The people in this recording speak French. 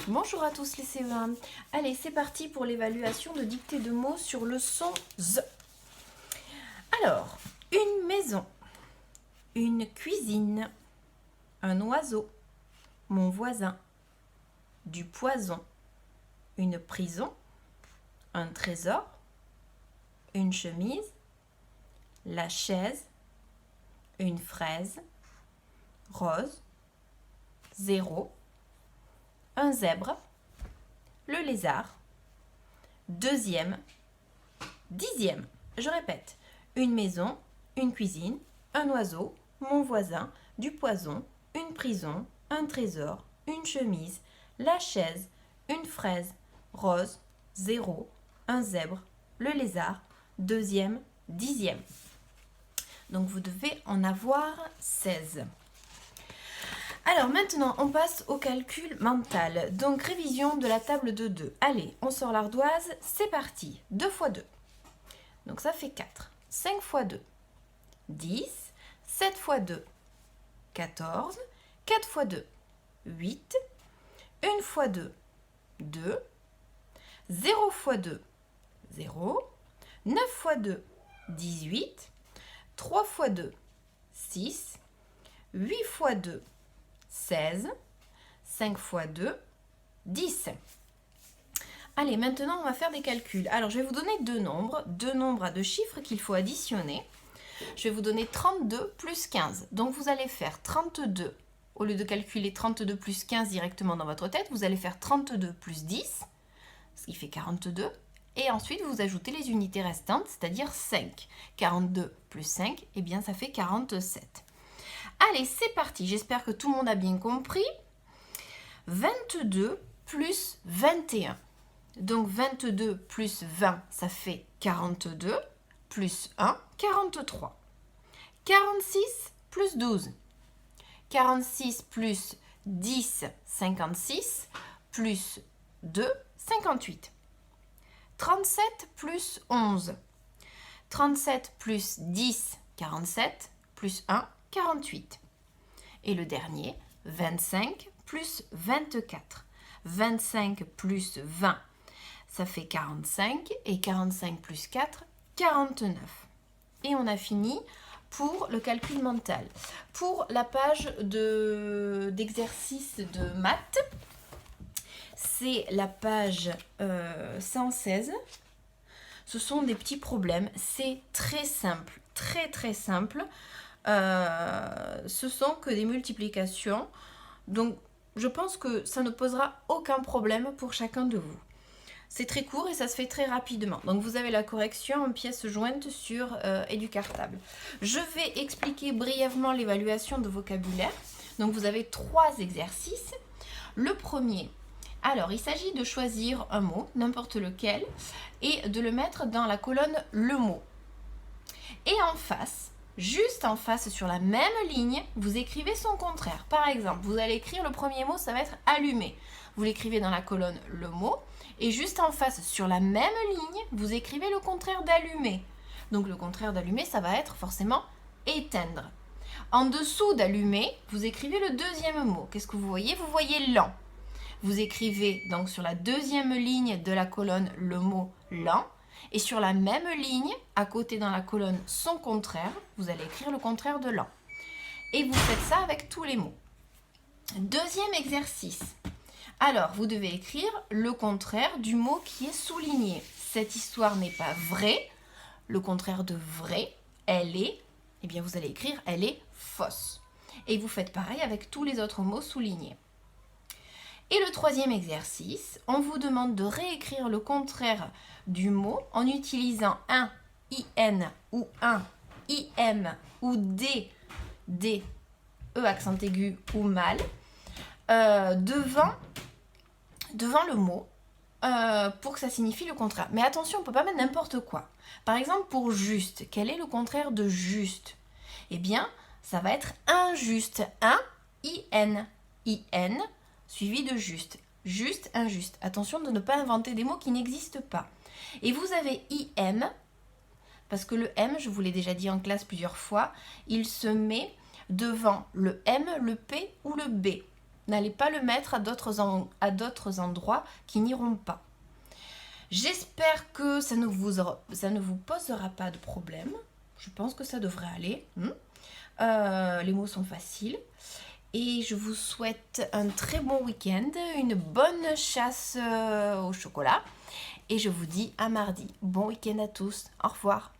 Bonjour à tous les CE1. Allez, c'est parti pour l'évaluation de dictée de mots sur le son Z. Alors, une maison, une cuisine, un oiseau, mon voisin, du poison, une prison, un trésor, une chemise, la chaise, une fraise, rose, zéro, un zèbre, le lézard, deuxième, dixième. Je répète, une maison, une cuisine, un oiseau, mon voisin, du poison, une prison, un trésor, une chemise, la chaise, une fraise, rose, zéro, un zèbre, le lézard, deuxième, dixième. Donc vous devez en avoir 16. Alors maintenant, on passe au calcul mental. Donc révision de la table de 2. Allez, on sort l'ardoise, c'est parti. 2 fois 2. Donc ça fait 4. 5 fois 2, 10. 7 fois 2, 14. 4 fois 2, 8. 1 fois 2, 2. 0 fois 2, 0. 9 fois 2, 18. 3 fois 2, 6. 8 fois 2, 16, 5 fois 2, 10. Allez, maintenant on va faire des calculs. Alors je vais vous donner deux nombres à deux chiffres qu'il faut additionner. Je vais vous donner 32 plus 15. Donc vous allez faire 32, au lieu de calculer 32 plus 15 directement dans votre tête, vous allez faire 32 plus 10, ce qui fait 42. Et ensuite vous ajoutez les unités restantes, c'est-à-dire 5. 42 plus 5, eh bien ça fait 47. Allez, c'est parti. J'espère que tout le monde a bien compris. 22 plus 21. Donc 22 plus 20, ça fait 42. Plus 1, 43. 46 plus 12. 46 plus 10, 56. Plus 2, 58. 37 plus 11. 37 plus 10, 47. Plus 1, 48. Et le dernier, 25 plus 24. 25 plus 20, ça fait 45. Et 45 plus 4, 49. Et on a fini pour le calcul mental. Pour la page d'exercice de maths, c'est la page 116. Ce sont des petits problèmes. C'est très simple, très simple. Ce sont que des multiplications. Donc, je pense que ça ne posera aucun problème pour chacun de vous. C'est très court et ça se fait très rapidement. Donc, vous avez la correction en pièces jointes sur Educartable. Je vais expliquer brièvement l'évaluation de vocabulaire. Donc, vous avez 3 exercices. Le premier, alors, il s'agit de choisir un mot, n'importe lequel, et de le mettre dans la colonne « le mot ». Et en face, juste en face, sur la même ligne, vous écrivez son contraire. Par exemple, vous allez écrire le premier mot, ça va être « allumé ». Vous l'écrivez dans la colonne « le mot ». Et juste en face, sur la même ligne, vous écrivez le contraire d'allumé. Donc le contraire d'allumé, ça va être forcément « éteindre ». En dessous d'allumé, vous écrivez le deuxième mot. Qu'est-ce que vous voyez? Vous voyez « lent ». Vous écrivez donc sur la deuxième ligne de la colonne le mot « lent ». Et sur la même ligne, à côté dans la colonne son contraire, vous allez écrire le contraire de lent. Et vous faites ça avec tous les mots. Deuxième exercice. Alors, vous devez écrire le contraire du mot qui est souligné. Cette histoire n'est pas vraie. Le contraire de vrai, elle est, eh bien vous allez écrire elle est fausse. Et vous faites pareil avec tous les autres mots soulignés. Et le troisième exercice, on vous demande de réécrire le contraire du mot en utilisant un IN ou un IM ou D, E accent aigu ou mal, devant le mot pour que ça signifie le contraire. Mais attention, on ne peut pas mettre n'importe quoi. Par exemple, pour juste, quel est le contraire de juste? Eh bien, ça va être injuste. Un IN, IN, suivi de juste. Juste, injuste. Attention de ne pas inventer des mots qui n'existent pas. Et vous avez IM, parce que le M, je vous l'ai déjà dit en classe plusieurs fois, il se met devant le M, le P ou le B. N'allez pas le mettre à d'autres endroits qui n'iront pas. J'espère que ça ne vous posera pas de problème. Je pense que ça devrait aller. Les mots sont faciles. Et je vous souhaite un très bon week-end, une bonne chasse au chocolat. Et je vous dis à mardi. Bon week-end à tous. Au revoir.